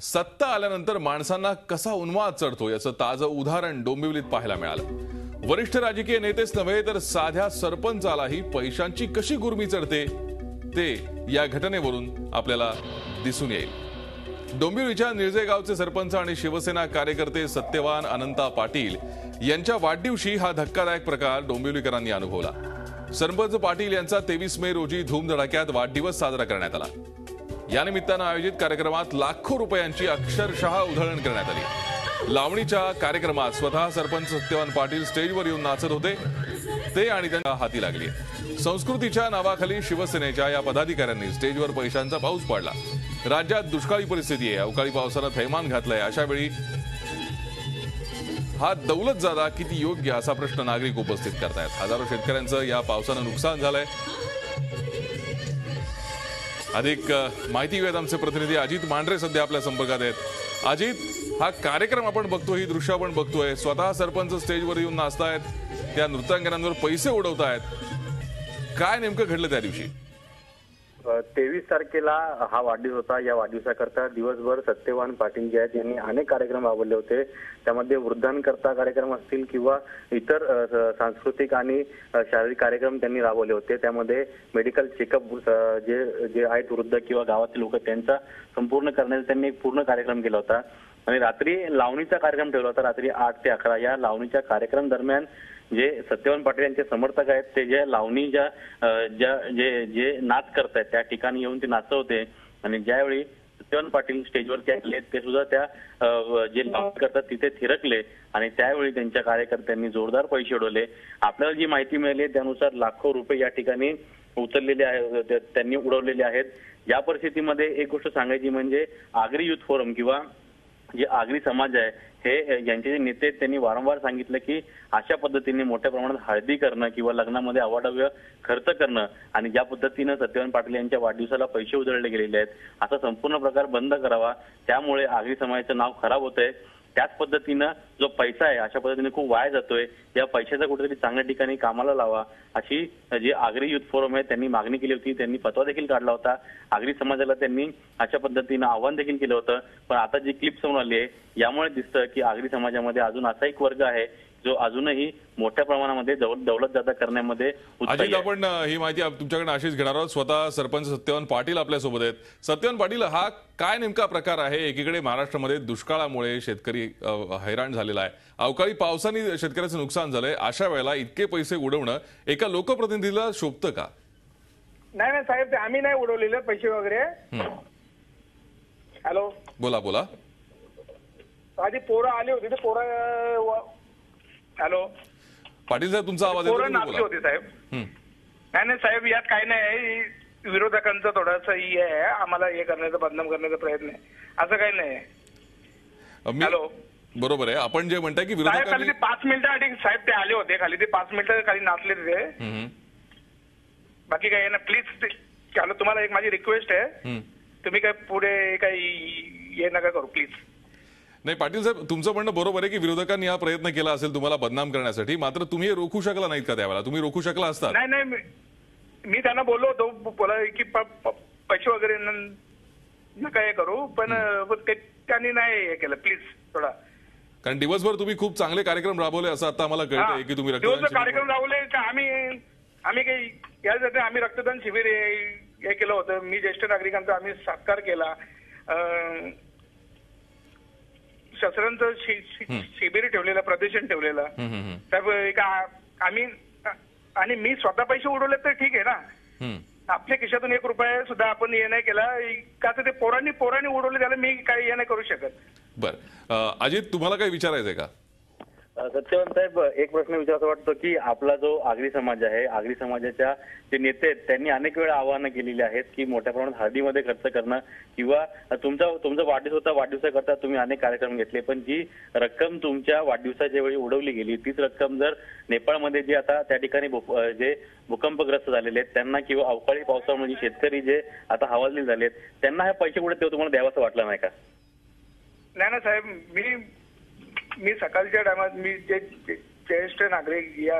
सत्ता आल्यानंतर माणसांना कसा उन्माद चढतो याचं ताजं उदाहरण डोंबिवलीत पाहायला मिळालं। वरिष्ठ राजकीय नेतेच नव्हे तर साध्या सरपंचालाही पैशांची कशी गुरमी चढते ते या घटनेवरून आपल्याला दिसून येईल। डोंबिवलीच्या निळजे गावचे सरपंच आणि शिवसेना कार्यकर्ते सत्यवान अनंता पाटील यांच्या वाढदिवशी हा धक्कादायक प्रकार डोंबिवलीकरांनी अनुभवला। सरपंच पाटील यांचा 23 मे रोजी धूमधडाक्यात वाढदिवस साजरा करण्यात आला। या निमित्तानं आयोजित कार्यक्रमात लाखो रुपयांची अक्षरशः उधळण करण्यात आली। लावणीच्या कार्यक्रमात स्वतः सरपंच सत्यवान पाटील स्टेजवर येऊन नाचत होते। ते आणि त्यांना हाती लागली। संस्कृतीच्या नावाखाली शिवसेनेच्या या पदाधिकाऱ्यांनी स्टेजवर पैशांचा पाऊस पाडला। राज्यात दुष्काळी परिस्थिती आहे, अवकाळी पावसानं थैमान घातलंय। अशा वेळी हा दौलतजादा किती योग्य असा प्रश्न नागरिक उपस्थित करतायत। हजारो शेतकऱ्यांचं या पावसानं नुकसान झालंय। अधिक माहिती घेऊयात आमचे प्रतिनिधी अजित मांढरे सध्या आपल्या संपर्कात आहेत। अजित, हा कार्यक्रम आपण बघतोय, ही दृश्य आपण बघतोय, स्वतः सरपंच स्टेजवर येऊन नाचतायत, त्या नृत्यांगनांवर पैसे उडवतायत, काय नेमकं घडलं त्या दिवशी? 23 तारखेला हा वाढदिवस होता। या वाढदिवसाकरता दिवसभर सत्यवान पाटील जे आहेत यांनी अनेक कार्यक्रम राबवले होते। त्यामध्ये वृद्धांकरता कार्यक्रम असतील किंवा इतर सांस्कृतिक आणि शारीरिक कार्यक्रम त्यांनी राबवले होते। त्यामध्ये मेडिकल चेकअप जे आहेत वृद्ध किंवा गावातील लोक त्यांचा संपूर्ण करण्याचा त्यांनी एक पूर्ण कार्यक्रम केला होता। आणि रात्री लावणीचा कार्यक्रम ठेवला होता, रात्री 8 ते 11। या लावणीच्या कार्यक्रम दरम्यान जे सत्यवान पाटील यांचे समर्थक आहेत ते जे लावणी जे नाच करतायत त्या ठिकाणी येऊन ते नाचत होते। आणि ज्यावेळी सत्यवान पाटील स्टेजवरती आले ते सुद्धा त्या जे लावणी करतात तिथे थिरकले आणि त्यावेळी त्यांच्या कार्यकर्त्यांनी जोरदार पैसे उडवले। आपल्याला जी माहिती मिळाली त्यानुसार लाखो रुपये या ठिकाणी उचललेले आहेत, त्यांनी उडवलेले आहेत। या परिस्थितीमध्ये एक गोष्ट सांगायची म्हणजे आगरी युथ फोरम किंवा जे आगरी समाज आहे हे यांचे जे नेते त्यांनी वारंवार सांगितलं की अशा पद्धतीने मोठ्या प्रमाणात हळदी करणं किंवा लग्नामध्ये अवाढव्य खर्च करणं आणि ज्या पद्धतीनं सत्यवान पाटील यांच्या वाढदिवसाला पैसे उधळले गेलेले आहेत असा संपूर्ण प्रकार बंद करावा। त्यामुळे आगरी समाजाचं नाव खराब होतंय। त्याच पद्धतीनं जो पैसा आहे अशा पद्धतीने खूप वाया जातोय, या पैशाचा कुठेतरी चांगल्या ठिकाणी कामाला लावा अशी जी आगरी युथ फोरम आहे त्यांनी मागणी केली होती। त्यांनी फतवा देखील काढला होता। आगरी समाजाला त्यांनी अशा पद्धतीनं आव्हान देखील केलं होतं। पण आता जी क्लिप समोर आली आहे यामुळे दिसतं की आगरी समाजामध्ये अजून असा एक वर्ग आहे जो अजूनही मोठ्या प्रमाणामध्ये दौलतजादा करण्यामध्ये उत्साही आहे। आपण ही माहिती तुमच्याकडे अशीच घेणार आहोत। स्वतः सरपंच सत्यवान पाटील आपल्यासोबत आहेत। सत्यवान पाटील, हा काय नेमका प्रकार आहे? एकीकडे महाराष्ट्रामध्ये दुष्काळामुळे शेतकरी हैराण झालेला आहे, अवकाळी पावसाने शेतकऱ्याचं नुकसान झालंय। अशा वेळेला इतके पैसे उडवणं एका लोकप्रतिनिधीला शोभतं का? नाही साहेब, आम्ही नाही उडवलेले पैसे वगैरे। हॅलो, बोला बोला। आधी पोरं आले होते ते पोरं। हॅलो पाटील साहेब, तुमचा आवाज पोरं नाचले होते साहेब। नाही साहेब, यात काही नाही, विरोधकांचं थोडंसं हे आहे, आम्हाला हे करण्याचा बदनाम करण्याचा प्रयत्न आहे, असं काही नाही। हॅलो, बरोबर आहे आपण जे म्हणताय की खाली ते 5 मिनिटासाठी साहेब ते आले होते, खाली ते 5 मिनिटं खाली नाचले तिथे, बाकी काही ना। प्लीज तुम्हाला एक माझी रिक्वेस्ट आहे, तुम्ही काय पुढे काही हे नका करू प्लीज। नाही पाटील साहेब, तुमचं म्हणणं बरोबर आहे की विरोधकांनी हा प्रयत्न केला असेल तुम्हाला बदनाम करण्यासाठी, मात्र तुम्ही हे रोखू शकला नाहीत का? त्यावेळेला तुम्ही रोखू शकला असता। नाही, मी त्यांना बोललो होतो बोला की पैसे वगैरे नका हे करू, पण त्यांनी नाही हे केलं। प्लीज थोडा, कारण दिवसभर तुम्ही खूप चांगले कार्यक्रम राबवले असं आता आम्हाला कळतंय की तुम्ही रक्तदान कार्यक्रम राबवले का? आम्ही काही यासाठी आम्ही रक्तदान शिबिर हे केलं होतं। मी ज्येष्ठ नागरिकांचा आम्ही सत्कार केला, शस्त्रांचं शिबिर ठेवलेलं, प्रदर्शन ठेवलेलं साहेब। आम्ही आणि मी स्वतः पैसे उडवले तर ठीक आहे ना, आपल्या खिशातून 1 रुपया सुद्धा आपण हे नाही केला का? ते पोरांनी उडवले, त्याला मी काही हे नाही करू शकत। बरं अजित, तुम्हाला काही विचारायचंय का? सत्यवान साहेब, एक प्रश्न विचारायचा वाटतो की आपला जो आगरी समाज आहे, आगरी समाजाच्या जे नेते आहेत त्यांनी अनेक वेळा आवाहनं केलेली आहेत की मोठ्या प्रमाणात हळदीमध्ये खर्च करणं किंवा तुमचा वाढदिवस होता, वाढदिवसाकरता तुम्ही अनेक कार्यक्रम घेतले, पण जी रक्कम तुमच्या वाढदिवसाच्या वेळी उडवली गेली तीच रक्कम जर नेपाळमध्ये जे आता त्या ठिकाणी जे भूकंपग्रस्त झालेले आहेत त्यांना किंवा अवकाळी पावसामुळे शेतकरी जे आता हवालदिल झालेत त्यांना हे पैसे कुठे तुम्हाला द्यावंसं वाटलं नाही का? नाही ना साहेब, मी सकाळच्या टायमात मी जे ज्येष्ठ नागरिक या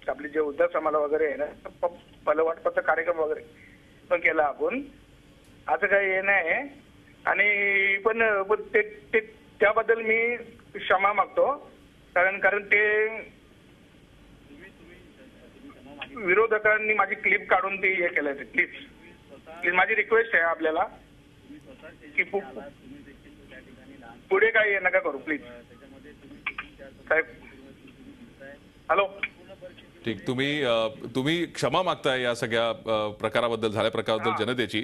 आपले जे उद्धव समाला वगैरे आहे ना, फलवाटपाचा कार्यक्रम वगैरे पण केला आपण, असं काही हे नाही। आणि पण त्याबद्दल मी क्षमा मागतो, कारण ते विरोधकांनी माझी क्लिप काढून ती हे केलं. प्लीज माझी रिक्वेस्ट आहे आपल्याला की पुढे काही हे नका करू प्लीज साहेब. हॅलो. ठीक, तुम्ही क्षमा मागताय या सगळ्या प्रकाराबद्दल, झाल्या प्रकाराबद्दल जनतेची.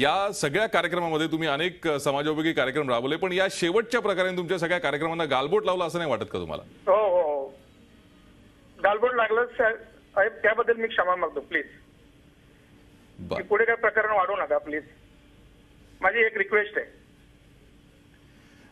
या सगळ्या कार्यक्रमामध्ये तुम्ही अनेक समाजोपयोगी कार्यक्रम राबवले, पण या शेवटच्या प्रकाराने तुमच्या सगळ्या कार्यक्रमांना गालबोट लावला असं नाही वाटत का तुम्हाला? हो, गालबोट लागलं साहेब, त्याबद्दल मी क्षमा मागतो प्लीज. पुढे काय प्रकरण वाढवू नका प्लीज, माझी एक रिक्वेस्ट आहे.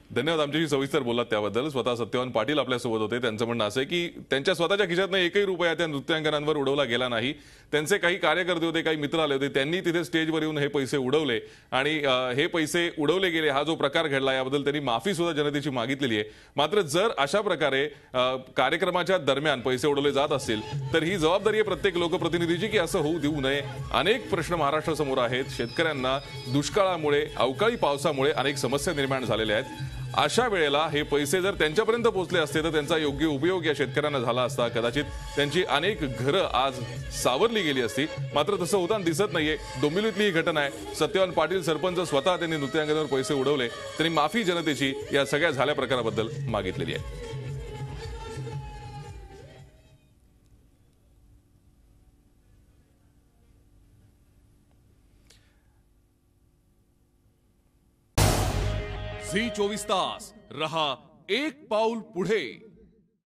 धन्यवाद आमच्याशी सविस्तर बोललात त्याबद्दल. स्वतः सत्यवान पाटील आपल्यासोबत होते. त्यांचं म्हणणं असं आहे की त्यांच्या स्वतःच्या खिशातनं एकही रुपया त्या नृत्यांगनांवर उडवला गेला नाही. त्यांचे काही कार्यकर्ते होते, काही मित्र आले होते, त्यांनी तिथे स्टेजवर येऊन हे पैसे उडवले आणि हे पैसे उडवले गेले. हा जो प्रकार घडला याबद्दल त्यांनी माफी सुद्धा जनतेची मागितलेली आहे. मात्र जर अशा प्रकारे कार्यक्रमाच्या दरम्यान पैसे उडवले जात असतील तर ही जबाबदारी आहे प्रत्येक लोकप्रतिनिधीची की असं होऊ देऊ नये. अनेक प्रश्न महाराष्ट्रासमोर आहेत. शेतकऱ्यांना दुष्काळामुळे, अवकाळी पावसामुळे अनेक समस्या निर्माण झालेल्या आहेत. अशा वेळेला हे पैसे जर त्यांच्यापर्यंत पोहोचले असते तर त्यांचा योग्य उपयोग या शेतकऱ्यांना झाला असता. कदाचित त्यांची अनेक घरं आज सावरली गेली असती. मात्र तसं होताना दिसत नाहीये. डोंबिवलीतली ही घटना आहे. सत्यवान पाटील सरपंच स्वतः त्यांनी नृत्यांगनावर पैसे उडवले. त्यांनी माफी जनतेची या सगळ्या झाल्या प्रकाराबद्दल मागितलेली आहे. झी 24 तास रहा एक पाऊल पुढे.